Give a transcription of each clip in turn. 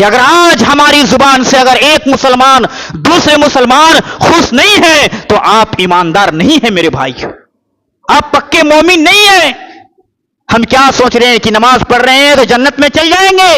کہ اگر آج ہماری زبان سے اگر ایک مسلمان دوسرے مسلمان خوش نہیں ہے تو آپ ایماندار نہیں ہیں میرے بھائی، آپ پکے مومن نہیں ہیں۔ ہم کیا سوچ رہے ہیں کہ نماز پڑھ رہے ہیں تو جنت میں چل جائیں گے؟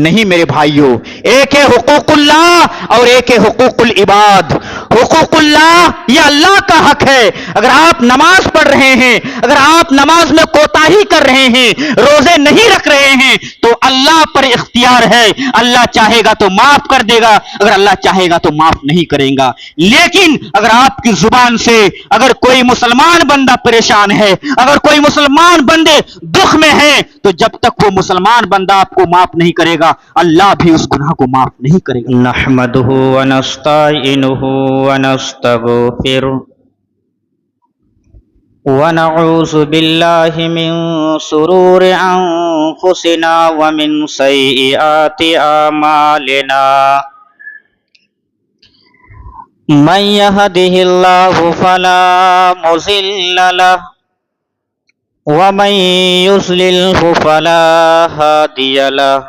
نہیں میرے بھائیوں، ایک ہے حقوق اللہ اور ایک ہے حقوق العباد۔ حقوق اللہ یہ اللہ کا حق ہے۔ اگر آپ نماز پڑھ رہے ہیں، اگر آپ نماز میں کوتاہی کر رہے ہیں، روزے نہیں رکھ رہے ہیں تو اللہ پر اختیار ہے، اللہ چاہے گا تو معاف کر دے گا، اگر اللہ چاہے گا تو معاف نہیں کرے گا۔ لیکن اگر آپ کی زبان سے اگر کوئی مسلمان بندہ پریشان ہے، اگر کوئی مسلمان بندے دکھ میں ہے، تو جب تک وہ مسلمان بندہ آپ کو معاف نہیں کرے گا اللہ بھی اس گناہ کو معاف نہیں کرے گا۔ نحمده ونستعينه ونستغفره ونعوذ بالله من شرور أنفسنا ومن سيئات أعمالنا من يهده الله فلا مضل له ومن يضلله فلا هادي له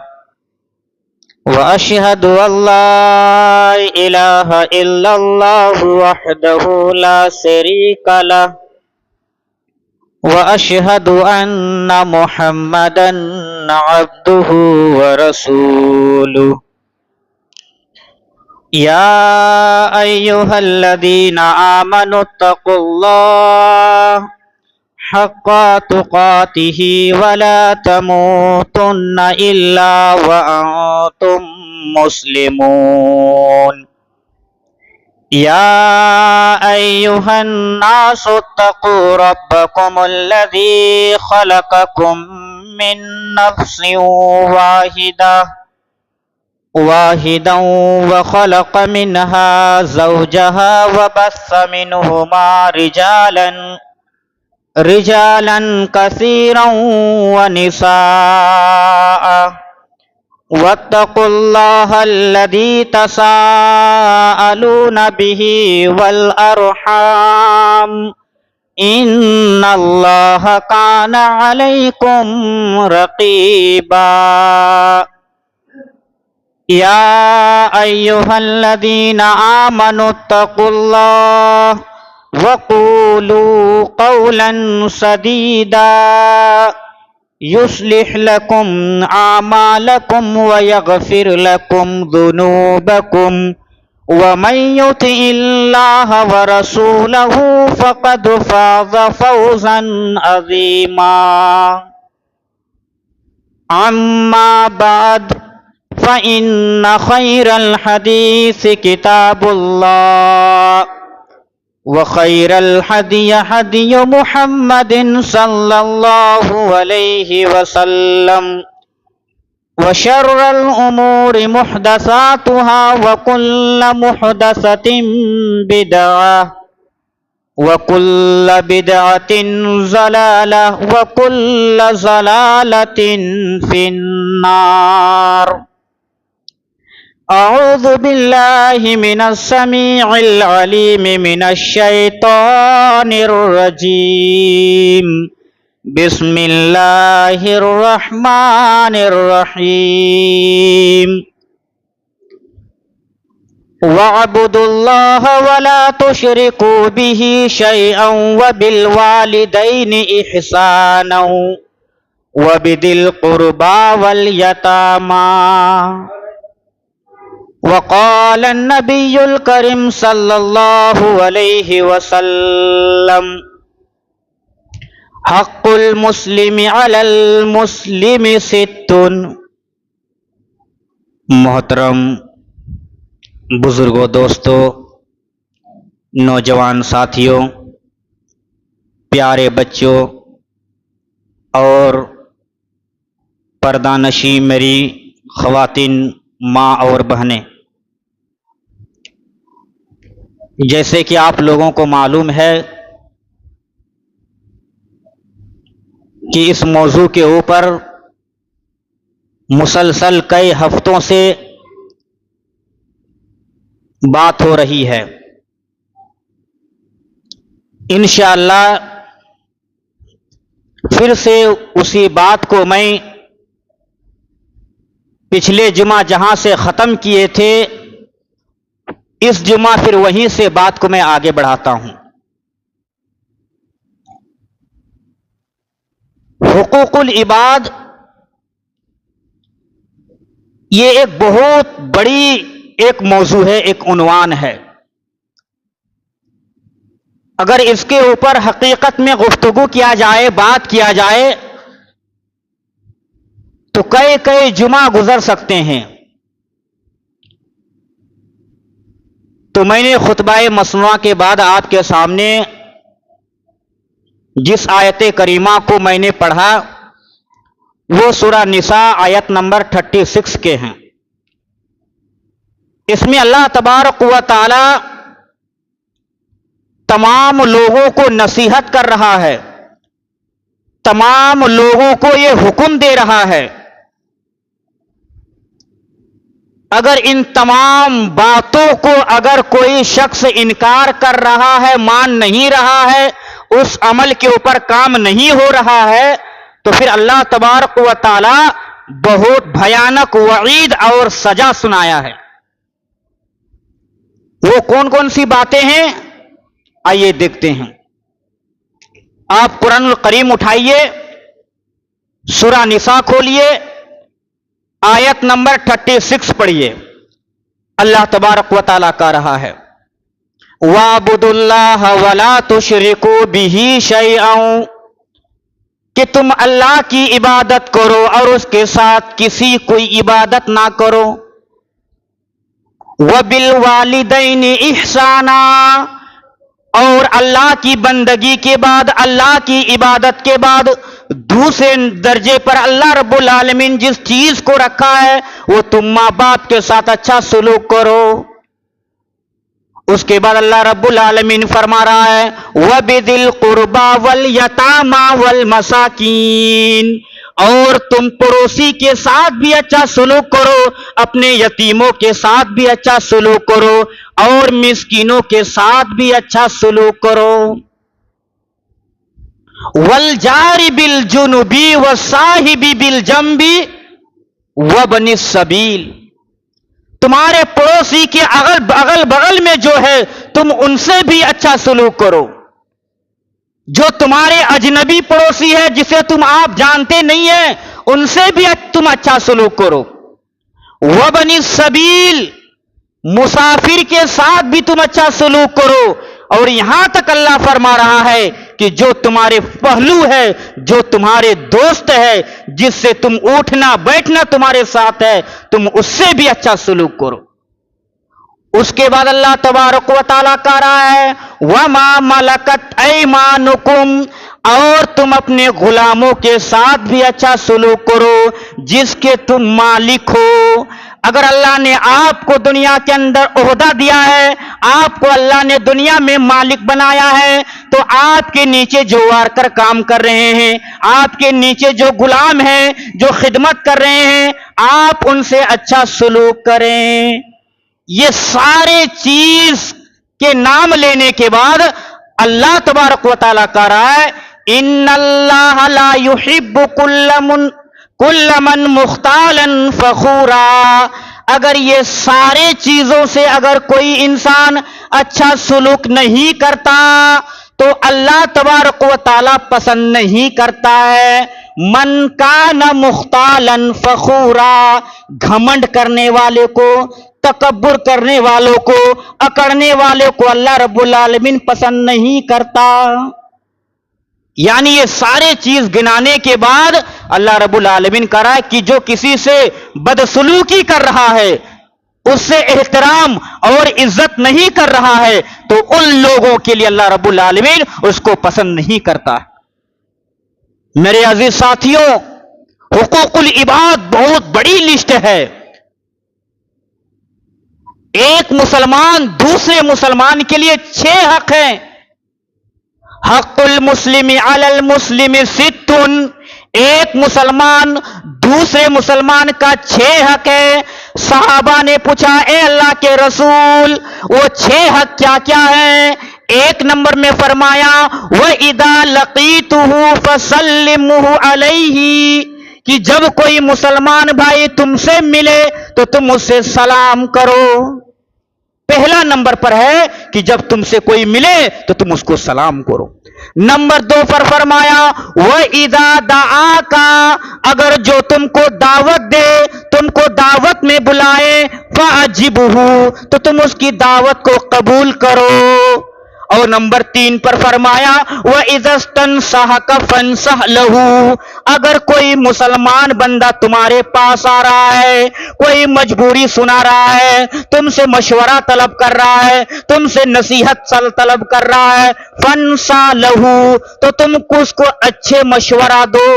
وأشهد أن لا إله إلا الله وحده لا شريك له وأشهد أن محمدا عبده ورسوله يا أيها الذين آمنوا اتقوا الله حق تقاته ولا تموتن إلا وأنتم مسلمون يا أيها الناس اتقوا ربكم الذي خلقكم من نفس واحدة وخلق منها زوجها وبث منهما رجالا كثيرا ونساء واتقوا الله الذي تساءلون به والأرحام إن الله كان عليكم رقيبا يا أيها الذين آمنوا اتقوا الله وقولوا قولا سديدا يصلح لكم أعمالكم ويغفر لكم ذنوبكم ومن يطع الله ورسوله فقد فاز فوزا عظيما أما بعد فإن خير الحديث كتاب الله وخير الهدي هدي محمد صلى الله عليه وسلم وشر الأمور محدثاتها وكل محدثة بدعة وكل بدعة ضلالة وكل ضلالة في النار أعوذ بالله من السميع العليم من الشيطان الرجيم بسم الله الرحمن الرحيم واعبدوا الله ولا تشركوا به شيئا وبالوالدين إحسانا وبذي القربى واليتامى وقال النبي الكريم صلى الله عليه وسلم حق المسلم على المسلم ست۔ محترم بزرگوں، دوستو، نوجوان ساتھیوں، پیارے بچوں اور پردہ نشین میری خواتین، ماں اور بہنیں، جیسے کہ آپ لوگوں کو معلوم ہے کہ اس موضوع کے اوپر مسلسل کئی ہفتوں سے بات ہو رہی ہے۔ انشاءاللہ پھر سے اسی بات کو میں پچھلے جمعہ جہاں سے ختم کیے تھے اس جمعہ پھر وہیں سے بات کو میں آگے بڑھاتا ہوں. حقوق العباد یہ ایک بہت بڑی ایک موضوع ہے، ایک عنوان ہے. اگر اس کے اوپر حقیقت میں گفتگو کیا جائے، بات کیا جائے تو کئی جمعہ گزر سکتے ہیں. تو میں نے خطبہ مسنونہ کے بعد آپ کے سامنے جس آیت کریمہ کو میں نے پڑھا وہ سورہ نساء آیت نمبر 36 کے ہیں. اس میں اللہ تبارک و تعالی تمام لوگوں کو نصیحت کر رہا ہے، تمام لوگوں کو یہ حکم دے رہا ہے اگر ان تمام باتوں کو اگر کوئی شخص انکار کر رہا ہے، مان نہیں رہا ہے، اس عمل کے اوپر کام نہیں ہو رہا ہے تو پھر اللہ تبارک و تعالی بہت بھیانک وعید اور سزا سنایا ہے. وہ کون کون سی باتیں ہیں آئیے دیکھتے ہیں. آپ قرآن الکریم اٹھائیے، سورہ نساء کھولیے، آیت نمبر 36 پڑھیے. اللہ تبارک و تعالیٰ کہہ رہا ہے وَاعْبُدُوا اللَّهَ وَلَا تُشْرِكُوا بِهِ شَيْئًا، کہ تم اللہ کی عبادت کرو اور اس کے ساتھ کسی کوئی عبادت نہ کرو. وَبِالْوَالِدَيْنِ إِحْسَانًا، اور اللہ کی بندگی کے بعد، اللہ کی عبادت کے بعد دوسرے درجے پر اللہ رب العالمین جس چیز کو رکھا ہے وہ تم ماں باپ کے ساتھ اچھا سلوک کرو. اس کے بعد اللہ رب العالمین فرما رہا ہے وَبِذِي الْقُرْبَى وَالْيَتَامَى وَالْمَسَاكِينِ، اور تم پڑوسی کے ساتھ بھی اچھا سلوک کرو، اپنے یتیموں کے ساتھ بھی اچھا سلوک کرو اور مسکینوں کے ساتھ بھی اچھا سلوک کرو. وَالْجَارِ بِالْجُنُبِ وَالصَّاحِبِ بِالْجَنبِ وَابْنِ السَّبِيلِ، تمہارے پڑوسی کے اگل بغل میں جو ہے تم ان سے بھی اچھا سلوک کرو. جو تمہارے اجنبی پڑوسی ہے جسے تم آپ جانتے نہیں ہیں ان سے بھی تم اچھا سلوک کرو. وَابْنِ السَّبِيلِ، مسافر کے ساتھ بھی تم اچھا سلوک کرو. اور یہاں تک اللہ فرما رہا ہے کہ جو تمہارے پہلو ہے، جو تمہارے دوست ہے، جس سے تم اٹھنا بیٹھنا تمہارے ساتھ ہے، تم اس سے بھی اچھا سلوک کرو. اس کے بعد اللہ تبارک و تعالیٰ کہہ رہا ہے وَمَا مَلَكَتْ أَيْمَانُكُمْ، اور تم اپنے غلاموں کے ساتھ بھی اچھا سلوک کرو جس کے تم مالک ہو. اگر اللہ نے آپ کو دنیا کے اندر عہدہ دیا ہے، آپ کو اللہ نے دنیا میں مالک بنایا ہے، تو آپ کے نیچے جو ورکر کام کر رہے ہیں، آپ کے نیچے جو غلام ہیں جو خدمت کر رہے ہیں، آپ ان سے اچھا سلوک کریں. یہ سارے چیز کے نام لینے کے بعد اللہ تبارک و تعالیٰ کہہ رہا ہے ان اللہ لا يحب کل من مختالا فخورا. اگر یہ سارے چیزوں سے اگر کوئی انسان اچھا سلوک نہیں کرتا تو اللہ تبارک و تعالیٰ پسند نہیں کرتا ہے. من کان مختالا فخورا، گھمنڈ کرنے والے کو، تکبر کرنے والوں کو، اکڑنے والوں کو اللہ رب العالمین پسند نہیں کرتا. یعنی یہ سارے چیز گنانے کے بعد اللہ رب العالمین کہہ رہا ہے کہ جو کسی سے بدسلوکی کر رہا ہے، اس سے احترام اور عزت نہیں کر رہا ہے، تو ان لوگوں کے لیے اللہ رب العالمین اس کو پسند نہیں کرتا. میرے عزیز ساتھیوں، حقوق العباد بہت بڑی لسٹ ہے. ایک مسلمان دوسرے مسلمان کے لیے 6 حق ہیں. حق المسلم علی المسلم 6، ایک مسلمان دوسرے مسلمان کا 6 حق ہے. صحابہ نے پوچھا اے اللہ کے رسول وہ 6 حق کیا کیا ہیں؟ 1 نمبر میں فرمایا وَإِذَا لَقِيتُهُ فَسَلِّمُهُ عَلَيْهِ، کہ جب کوئی مسلمان بھائی تم سے ملے تو تم اس سے سلام کرو. پہلا نمبر پر ہے کہ جب تم سے کوئی ملے تو تم اس کو سلام کرو. نمبر 2 پر فرمایا وَإِذَا دَعَاكَ، اگر جو تم کو دعوت دے، تم کو دعوت میں بلائے، فَأَجِبْهُ، تو تم اس کی دعوت کو قبول کرو. اور نمبر 3 پر فرمایا وَإِذَا اسْتَنصَحَكَ فَانصَحْ لَهُ، اگر کوئی مسلمان بندہ تمہارے پاس آ رہا ہے، کوئی مجبوری سنا رہا ہے، تم سے مشورہ طلب کر رہا ہے، تم سے نصیحت طلب کر رہا ہے، فَانصَحْ لَهُ، تو تم اس کو اچھے مشورہ دو.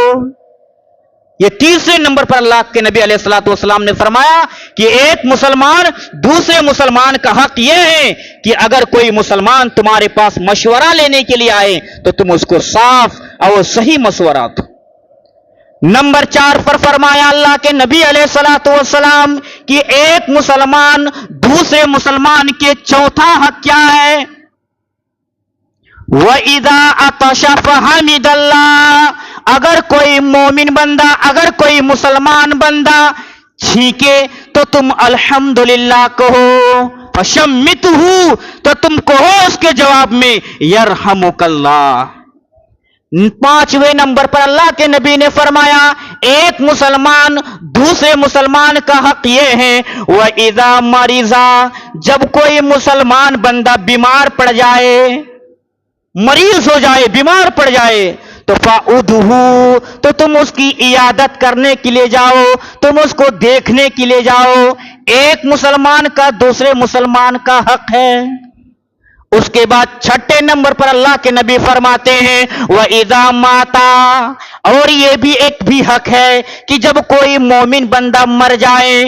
یہ تیسرے نمبر پر اللہ کے نبی علیہ الصلوۃ والسلام نے فرمایا کہ ایک مسلمان دوسرے مسلمان کا حق یہ ہے کہ اگر کوئی مسلمان تمہارے پاس مشورہ لینے کے لیے آئے تو تم اس کو صاف اور صحیح مشورہ دو. نمبر 4 پر فرمایا اللہ کے نبی علیہ الصلوۃ والسلام کہ ایک مسلمان دوسرے مسلمان کے چوتھا حق کیا ہے؟ وَإِذَا عَطَشَ فَحَمِدَ اللَّهَ، اگر کوئی مومن بندہ، اگر کوئی مسلمان بندہ چھینکے تو تم الحمدللہ کہو. فَشَمِّتْهُ، تو تم کہو اس کے جواب میں یرحمک اللہ. 5ویں نمبر پر اللہ کے نبی نے فرمایا ایک مسلمان دوسرے مسلمان کا حق یہ ہے وَإِذَا مَرِضَ، جب کوئی مسلمان بندہ بیمار پڑ جائے، مریض ہو جائے، بیمار پڑ جائے، تو فَعُدْهُ، تو تم اس کی عیادت کرنے کے لیے جاؤ، تم اس کو دیکھنے کے لیے جاؤ. ایک مسلمان کا دوسرے مسلمان کا حق ہے. اس کے بعد 6 نمبر پر اللہ کے نبی فرماتے ہیں وَإِذَا مَاتَ، اور یہ بھی ایک بھی حق ہے کہ جب کوئی مومن بندہ مر جائے،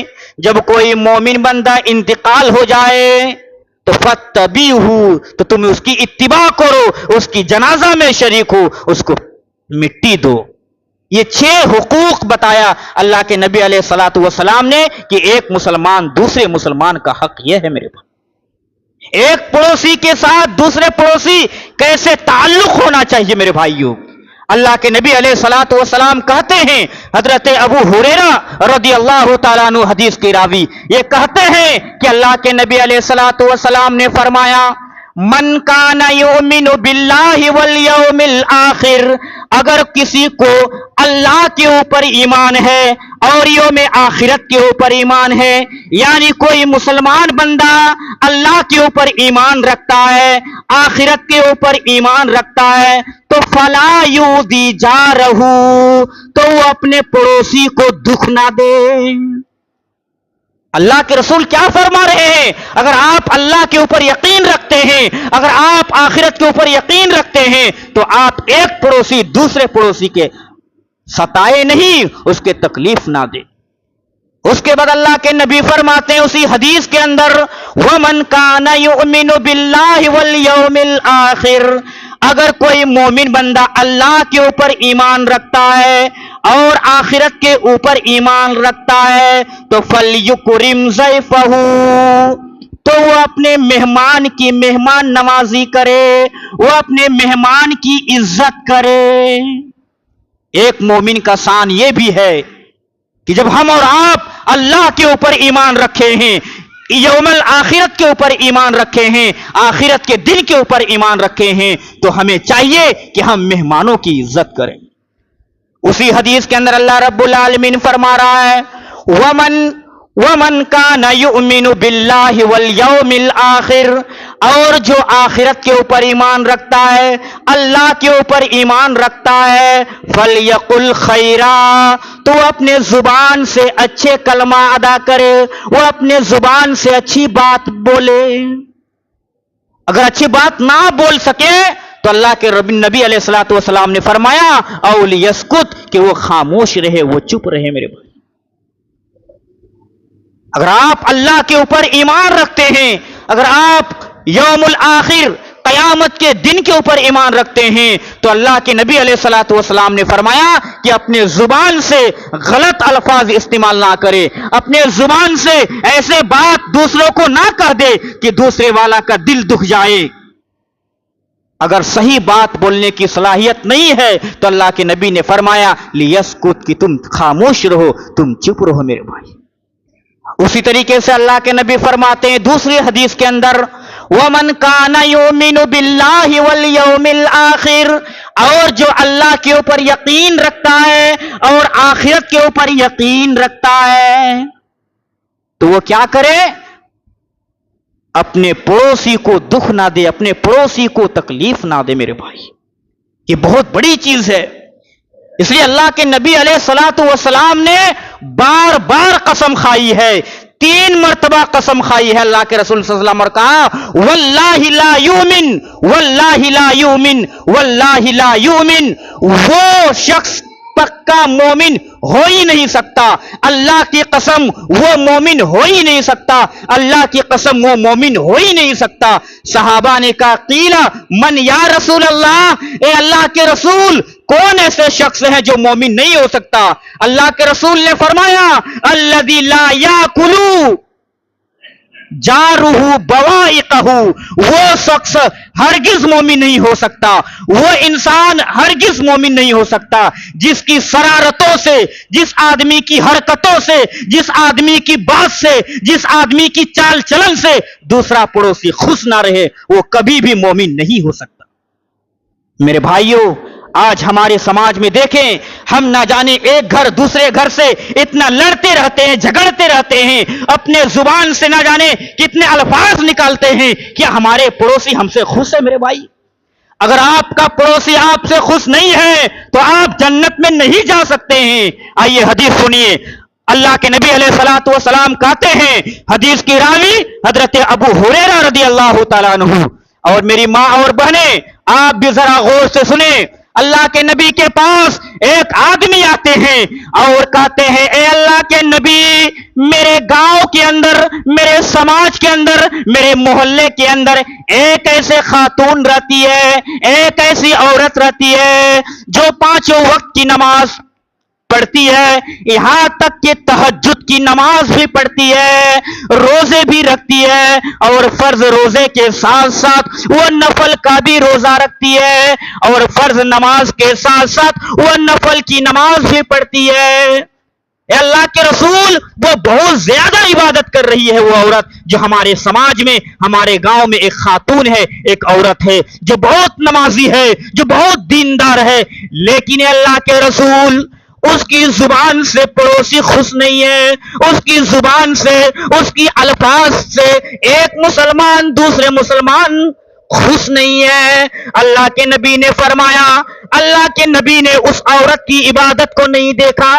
جب کوئی مومن بندہ انتقال ہو جائے تو فَاتَّبِعْهُ، تو تم اس کی اتباع کرو، اس کی جنازہ میں شریک ہو، اس کو مٹی دو. یہ 6 حقوق بتایا اللہ کے نبی علیہ الصلوۃ والسلام نے کہ ایک مسلمان دوسرے مسلمان کا حق یہ ہے. میرے بھائی، ایک پڑوسی کے ساتھ دوسرے پڑوسی کیسے تعلق ہونا چاہیے میرے بھائیوں. اللہ کے نبی علیہ الصلوۃ والسلام کہتے ہیں، حضرت ابو ہریرہ رضی اللہ تعالیٰ عنہ حدیث کے راوی یہ کہتے ہیں کہ اللہ کے نبی علیہ الصلوۃ والسلام نے فرمایا من کان یؤمن باللہ والیوم الآخر، اگر کسی کو اللہ کے اوپر ایمان ہے اور یوم آخرت کے اوپر ایمان ہے، یعنی کوئی مسلمان بندہ اللہ کے اوپر ایمان رکھتا ہے، آخرت کے اوپر ایمان رکھتا ہے، تو فلا یؤذی جارہ، تو وہ اپنے پڑوسی کو دکھ نہ دے. اللہ کے رسول کیا فرما رہے ہیں؟ اگر آپ اللہ کے اوپر یقین رکھتے ہیں، اگر آپ آخرت کے اوپر یقین رکھتے ہیں، تو آپ ایک پڑوسی دوسرے پڑوسی کے ستائے نہیں، اس کے تکلیف نہ دے. اس کے بعد اللہ کے نبی فرماتے ہیں اسی حدیث کے اندر وَمَنْ كَانَ يُؤْمِنُ بِاللَّهِ وَالْيَوْمِ الْآخِرِ، اگر کوئی مومن بندہ اللہ کے اوپر ایمان رکھتا ہے اور آخرت کے اوپر ایمان رکھتا ہے تو فَلْيُكْرِمْ ضَيْفَهُ، تو وہ اپنے مہمان کی مہمان نوازی کرے، وہ اپنے مہمان کی عزت کرے. ایک مومن کا شان یہ بھی ہے کہ جب ہم اور آپ اللہ کے اوپر ایمان رکھے ہیں، یوم الآخرت کے اوپر ایمان رکھے ہیں، آخرت کے دن کے اوپر ایمان رکھے ہیں، تو ہمیں چاہیے کہ ہم مہمانوں کی عزت کریں. اسی حدیث کے اندر اللہ رب العالمین فرما رہا ہے وَمَنْ كَانَ يُؤْمِنُ بِاللَّهِ وَالْيَوْمِ الْآخِرِ، اور جو آخرت کے اوپر ایمان رکھتا ہے، اللہ کے اوپر ایمان رکھتا ہے، فَلْيَقُلْ خَيْرًا، تو وہ اپنے زبان سے اچھے کلمہ ادا کرے، وہ اپنے زبان سے اچھی بات بولے. اگر اچھی بات نہ بول سکے تو اللہ کے نبی علیہ الصلوۃ والسلام نے فرمایا او لیسکت، کہ وہ خاموش رہے، وہ چپ رہے. میرے بھائی، اگر آپ اللہ کے اوپر ایمان رکھتے ہیں، اگر آپ یوم الآخر قیامت کے دن کے اوپر ایمان رکھتے ہیں، تو اللہ کے نبی علیہ الصلوۃ والسلام نے فرمایا کہ اپنے زبان سے غلط الفاظ استعمال نہ کرے، اپنے زبان سے ایسے بات دوسروں کو نہ کہہ دے کہ دوسرے والا کا دل دکھ جائے. اگر صحیح بات بولنے کی صلاحیت نہیں ہے تو اللہ کے نبی نے فرمایا لیسکت کہ تم خاموش رہو، تم چپ رہو میرے بھائی۔ اسی طریقے سے اللہ کے نبی فرماتے ہیں دوسری حدیث کے اندر وَمَنْ كَانَ يُؤْمِنُ بِاللَّهِ وَالْيَوْمِ الْآخِرِ، اور جو اللہ کے اوپر یقین رکھتا ہے اور آخرت کے اوپر یقین رکھتا ہے تو وہ کیا کرے؟ اپنے پڑوسی کو دکھ نہ دے، اپنے پڑوسی کو تکلیف نہ دے میرے بھائی۔ یہ بہت بڑی چیز ہے، اس لیے اللہ کے نبی علیہ الصلوۃ والسلام نے بار بار قسم کھائی ہے، 3 مرتبہ قسم کھائی ہے اللہ کے رسول صلی اللہ علیہ وسلم، اور کہا واللہ لا یؤمن، واللہ لا یؤمن، واللہ لا یؤمن، وہ شخص پکا مومن ہو ہی نہیں سکتا، اللہ کی قسم وہ مومن ہو ہی نہیں سکتا، اللہ کی قسم وہ مومن ہو ہی نہیں سکتا۔ صحابہ نے کہا قیل من یا رسول اللہ، اے اللہ کے رسول کون ایسے شخص ہیں جو مومن نہیں ہو سکتا؟ اللہ کے رسول نے فرمایا الذی لا یاکل جارہ بوائقہ، وہ شخص ہرگز مومن نہیں ہو سکتا، وہ انسان ہرگز مومن نہیں ہو سکتا جس کی شرارتوں سے، جس آدمی کی حرکتوں سے، جس آدمی کی بات سے، جس آدمی کی چال چلن سے دوسرا پڑوسی خوش نہ رہے، وہ کبھی بھی مومن نہیں ہو سکتا۔ میرے بھائیوں، آج ہمارے سماج میں دیکھیں، ہم نہ جانے ایک گھر دوسرے گھر سے اتنا لڑتے رہتے ہیں، جھگڑتے رہتے ہیں، اپنے زبان سے نہ جانے کتنے الفاظ نکالتے ہیں۔ کیا ہمارے پڑوسی ہم سے خوش ہے میرے بھائی؟ اگر آپ کا پڑوسی آپ سے خوش نہیں ہے تو آپ جنت میں نہیں جا سکتے ہیں۔ آئیے حدیث سنیے، اللہ کے نبی علیہ الصلوۃ والسلام کہتے ہیں، حدیث کی راوی حضرت ابو ہریرہ رضی اللہ تعالیٰ عنہ، اور میری ماں اور بہنیں آپ بھی ذرا غور سے سنیں، اللہ کے نبی کے پاس ایک آدمی آتے ہیں اور کہتے ہیں اے اللہ کے نبی، میرے گاؤں کے اندر، میرے سماج کے اندر، میرے محلے کے اندر ایک ایسے خاتون رہتی ہے، ایک ایسی عورت رہتی ہے جو 5 وقت کی نماز پڑھتی ہے، یہاں تک کہ تہجد کی نماز بھی پڑھتی ہے، روزے بھی رکھتی ہے، اور فرض روزے کے ساتھ ساتھ وہ نفل کا بھی روزہ رکھتی ہے، اور فرض نماز کے ساتھ ساتھ وہ نفل کی نماز بھی پڑھتی ہے۔ اے اللہ کے رسول، وہ بہت زیادہ عبادت کر رہی ہے وہ عورت جو ہمارے سماج میں، ہمارے گاؤں میں ایک خاتون ہے، ایک عورت ہے جو بہت نمازی ہے، جو بہت دیندار ہے، لیکن اے اللہ کے رسول اس کی زبان سے پڑوسی خوش نہیں ہے، اس کی زبان سے، اس کی الفاظ سے ایک مسلمان دوسرے مسلمان خوش نہیں ہے۔ اللہ کے نبی نے فرمایا، اللہ کے نبی نے اس عورت کی عبادت کو نہیں دیکھا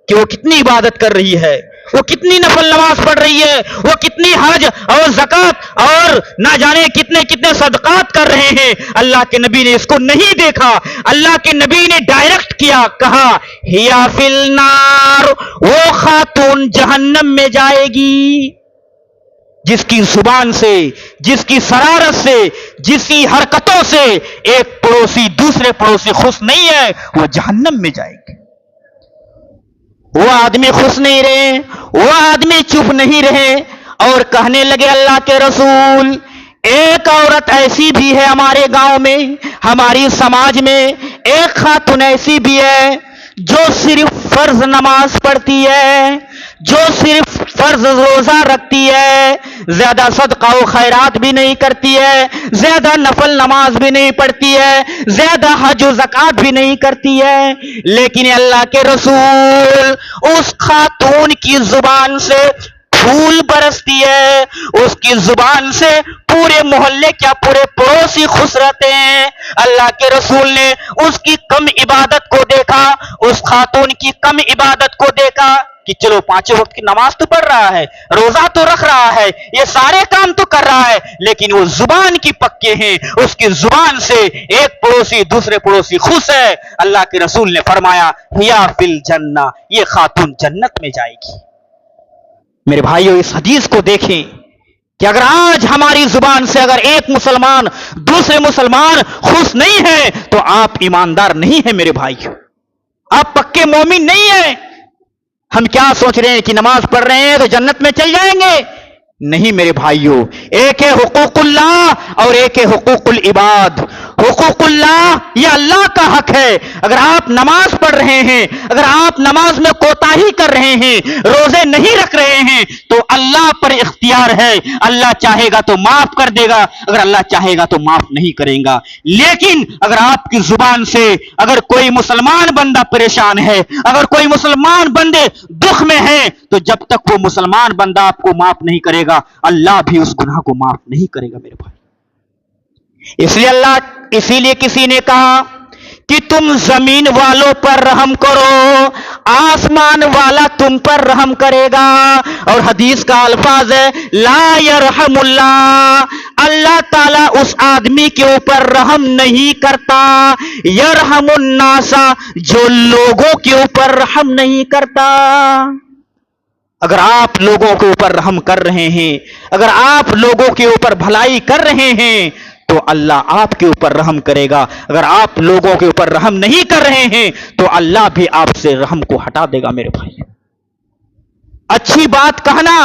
کہ وہ کتنی عبادت کر رہی ہے، وہ کتنی نفل نماز پڑھ رہی ہے، وہ کتنی حج اور زکات اور نہ جانے کتنے کتنے صدقات کر رہے ہیں۔ اللہ کے نبی نے اس کو نہیں دیکھا، اللہ کے نبی نے ڈائریکٹ کیا، کہا ہیا فی النار، وہ خاتون جہنم میں جائے گی۔ جس کی زبان سے، جس کی شرارت سے، جس کی حرکتوں سے ایک پڑوسی دوسرے پڑوسی خوش نہیں ہے، وہ جہنم میں جائے گی۔ وہ آدمی خوش نہیں رہے، وہ آدمی چپ نہیں رہے، اور کہنے لگے اللہ کے رسول ایک عورت ایسی بھی ہے ہمارے گاؤں میں، ہماری سماج میں ایک خاتون ایسی بھی ہے جو صرف فرض نماز پڑھتی ہے، جو صرف فرض روزہ رکھتی ہے، زیادہ صدقہ و خیرات بھی نہیں کرتی ہے، زیادہ نفل نماز بھی نہیں پڑھتی ہے، زیادہ حج و زکات بھی نہیں کرتی ہے، لیکن اللہ کے رسول اس خاتون کی زبان سے پھول برستی ہے، اس کی زبان سے پورے محلے کیا پورے پڑوسی خوش رہتے ہیں۔ اللہ کے رسول نے اس کی کم عبادت کو دیکھا، اس خاتون کی کم عبادت کو دیکھا کہ چلو 5 وقت کی نماز تو پڑھ رہا ہے، روزہ تو رکھ رہا ہے، یہ سارے کام تو کر رہا ہے، لیکن وہ زبان کی پکے ہیں، اس کی زبان سے ایک پڑوسی دوسرے پڑوسی خوش ہے۔ اللہ کے رسول نے فرمایا ہیا فی الجنہ، یہ خاتون جنت میں جائے گی۔ میرے بھائیو، اس حدیث کو دیکھیں کہ اگر آج ہماری زبان سے اگر ایک مسلمان دوسرے مسلمان خوش نہیں ہے تو آپ ایماندار نہیں ہیں میرے بھائیو، آپ پکے مومن نہیں ہیں۔ ہم کیا سوچ رہے ہیں کہ نماز پڑھ رہے ہیں تو جنت میں چل جائیں گے؟ نہیں میرے بھائیوں، ایک ہے حقوق اللہ اور ایک ہے حقوق العباد۔ حقوق اللہ یہ اللہ کا حق ہے۔ اگر آپ نماز پڑھ رہے ہیں، اگر آپ نماز میں کوتاہی کر رہے ہیں، روزے نہیں رکھ رہے ہیں، تو اللہ پر اختیار ہے، اللہ چاہے گا تو معاف کر دے گا، اگر اللہ چاہے گا تو معاف نہیں کرے گا۔ لیکن اگر آپ کی زبان سے اگر کوئی مسلمان بندہ پریشان ہے، اگر کوئی مسلمان بندے دکھ میں ہے، تو جب تک وہ مسلمان بندہ آپ کو معاف نہیں کرے گا، اللہ بھی اس گناہ کو معاف نہیں کرے گا میرے بھائی۔ اسی لیے کسی نے کہا کہ تم زمین والوں پر رحم کرو، آسمان والا تم پر رحم کرے گا۔ اور حدیث کا الفاظ ہے لا یرحم اللہ، اللہ تعالیٰ اس آدمی کے اوپر رحم نہیں کرتا، یرحم الناس، جو لوگوں کے اوپر رحم نہیں کرتا۔ اگر آپ لوگوں کے اوپر رحم کر رہے ہیں، اگر آپ لوگوں کے اوپر بھلائی کر رہے ہیں، تو اللہ آپ کے اوپر رحم کرے گا۔ اگر آپ لوگوں کے اوپر رحم نہیں کر رہے ہیں تو اللہ بھی آپ سے رحم کو ہٹا دے گا میرے بھائی۔ اچھی بات کہنا،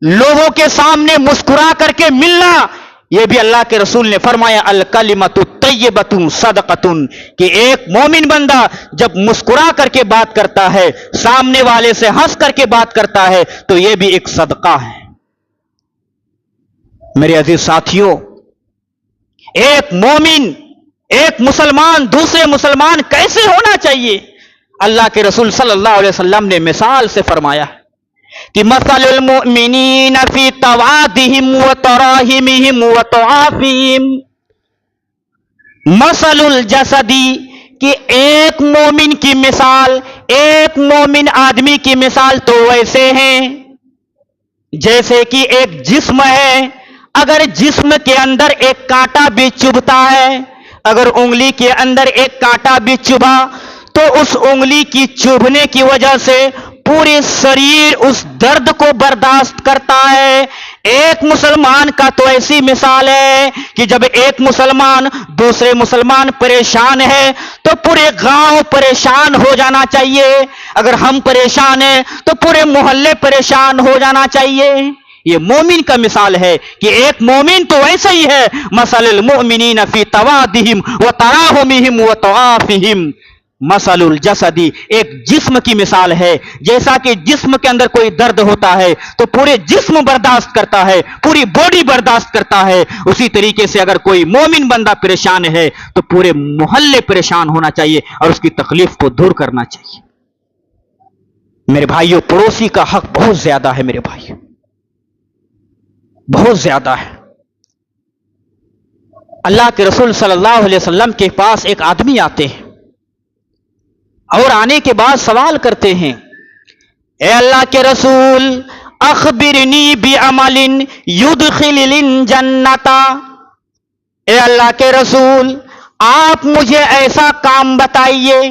لوگوں کے سامنے مسکرا کر کے ملنا، یہ بھی اللہ کے رسول نے فرمایا الکلمۃ الطیبۃ صدقۃ، کہ ایک مومن بندہ جب مسکرا کر کے بات کرتا ہے، سامنے والے سے ہنس کر کے بات کرتا ہے، تو یہ بھی ایک صدقہ ہے۔ میرے عزیز ساتھیوں، ایک مومن، ایک مسلمان دوسرے مسلمان کیسے ہونا چاہیے؟ اللہ کے رسول صلی اللہ علیہ وسلم نے مثال سے فرمایا کہ مثل المؤمنین فی توادہم وتراحمہم وتعاطفہم مثل الجسدی، کہ ایک مومن کی مثال، ایک مومن آدمی کی مثال تو ویسے ہیں جیسے کہ ایک جسم ہے، اگر جسم کے اندر ایک کانٹا بھی چبھتا ہے، اگر انگلی کے اندر ایک کانٹا بھی چبھا تو اس انگلی کی چبھنے کی وجہ سے پورے شریر اس درد کو برداشت کرتا ہے۔ ایک مسلمان کا تو ایسی مثال ہے کہ جب ایک مسلمان دوسرے مسلمان پریشان ہے تو پورے گاؤں پریشان ہو جانا چاہیے، اگر ہم پریشان ہیں تو پورے محلے پریشان ہو جانا چاہیے۔ یہ مومن کا مثال ہے کہ ایک مومن تو ایسا ہی ہے، مثل المؤمنین فی توادہم وتراحمہم وتعاطفہم مثل الجسدی، ایک جسم کی مثال ہے، جیسا کہ جسم کے اندر کوئی درد ہوتا ہے تو پورے جسم برداشت کرتا ہے، پوری باڈی برداشت کرتا ہے، اسی طریقے سے اگر کوئی مومن بندہ پریشان ہے تو پورے محلے پریشان ہونا چاہیے اور اس کی تکلیف کو دور کرنا چاہیے۔ میرے بھائیوں، پڑوسی کا حق بہت زیادہ ہے میرے بھائی، بہت زیادہ ہے۔ اللہ کے رسول صلی اللہ علیہ وسلم کے پاس ایک آدمی آتے ہیں اور آنے کے بعد سوال کرتے ہیں، اے اللہ کے رسول اخبرنی بعمل یدخل الجنۃ، اے اللہ کے رسول آپ مجھے ایسا کام بتائیے،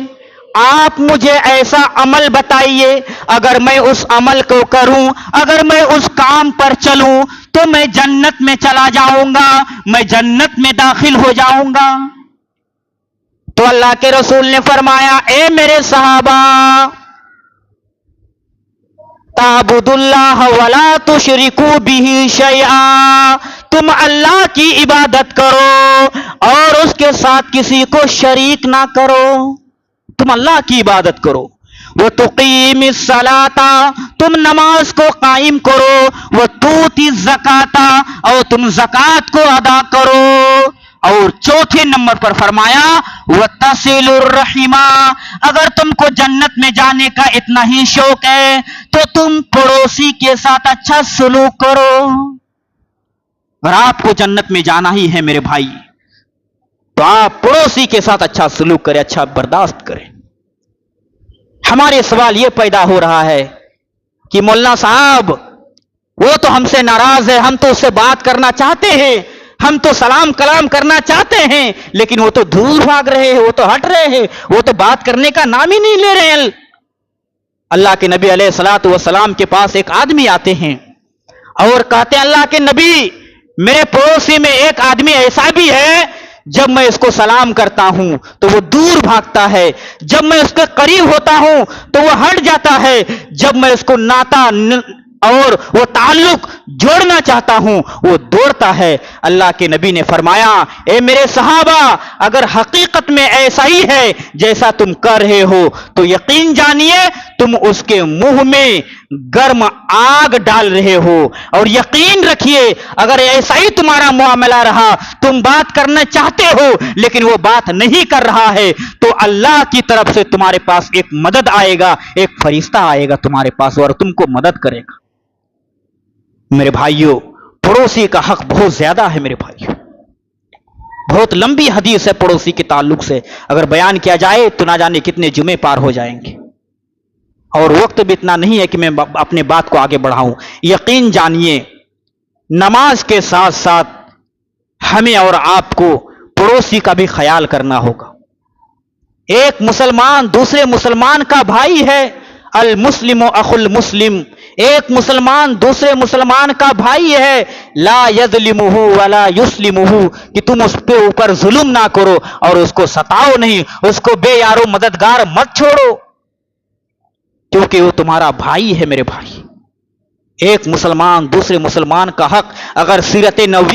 آپ مجھے ایسا عمل بتائیے، اگر میں اس عمل کو کروں، اگر میں اس کام پر چلوں تو میں جنت میں چلا جاؤں گا، میں جنت میں داخل ہو جاؤں گا۔ تو اللہ کے رسول نے فرمایا، اے میرے صحابہ، تعبد اللہ ولا تشرکوا بہ شیئا، تم اللہ کی عبادت کرو اور اس کے ساتھ کسی کو شریک نہ کرو، تم اللہ کی عبادت کرو۔ وَتُقِيمِ الصَّلَاةَ، تم نماز کو قائم کرو، وَتُؤْتِ الزَّكَاةَ، اور تم زکوٰۃ کو ادا کرو، اور چوتھے نمبر پر فرمایا وَتَصِلُ الرَّحِمَ، اگر تم کو جنت میں جانے کا اتنا ہی شوق ہے تو تم پڑوسی کے ساتھ اچھا سلوک کرو۔ اگر آپ کو جنت میں جانا ہی ہے میرے بھائی تو آپ پڑوسی کے ساتھ اچھا سلوک کریں، اچھا برداشت کریں۔ ہمارے سوال یہ پیدا ہو رہا ہے کہ مولانا صاحب وہ تو ہم سے ناراض ہے، ہم تو اس سے بات کرنا چاہتے ہیں، ہم تو سلام کلام کرنا چاہتے ہیں، لیکن وہ تو دور بھاگ رہے ہیں، وہ تو ہٹ رہے ہیں، وہ تو بات کرنے کا نام ہی نہیں لے رہے ہیں۔ اللہ کے نبی علیہ الصلوۃ والسلام کے پاس ایک آدمی آتے ہیں اور کہتے ہیں، اللہ کے نبی میرے پڑوسی میں ایک آدمی ایسا بھی ہے، جب میں اس کو سلام کرتا ہوں تو وہ دور بھاگتا ہے، جب میں اس کے قریب ہوتا ہوں تو وہ ہٹ جاتا ہے، جب میں اس کو ناتا اور وہ تعلق جوڑنا چاہتا ہوں وہ دوڑتا ہے۔ اللہ کے نبی نے فرمایا اے میرے صحابہ اگر حقیقت میں ایسا ہی ہے جیسا تم کر رہے ہو تو یقین جانیے تم اس کے منہ میں گرم آگ ڈال رہے ہو، اور یقین رکھیے اگر ایسا ہی تمہارا معاملہ رہا، تم بات کرنا چاہتے ہو لیکن وہ بات نہیں کر رہا ہے، تو اللہ کی طرف سے تمہارے پاس ایک مدد آئے گا، ایک فرشتہ آئے گا تمہارے پاس اور تم کو مدد کرے گا۔ میرے بھائیوں، پڑوسی کا حق بہت زیادہ ہے میرے بھائیوں، بہت لمبی حدیث ہے پڑوسی کے تعلق سے، اگر بیان کیا جائے تو نہ جانے کتنے جمعے پار ہو جائیں گے، اور وقت بھی اتنا نہیں ہے کہ میں اپنے بات کو آگے بڑھاؤں۔ یقین جانیے نماز کے ساتھ ساتھ ہمیں اور آپ کو پڑوسی کا بھی خیال کرنا ہوگا۔ ایک مسلمان دوسرے مسلمان کا بھائی ہے، المسلم اخو المسلم، ایک مسلمان دوسرے مسلمان کا بھائی ہے، لا یظلمہ ولا یسلمہ، کہ تم اس کے اوپر ظلم نہ کرو اور اس کو ستاؤ نہیں، اس کو بے یارو مددگار مت چھوڑو، کیونکہ وہ تمہارا بھائی ہے میرے بھائی۔ ایک مسلمان دوسرے مسلمان کا حق اگر سیرت نبوی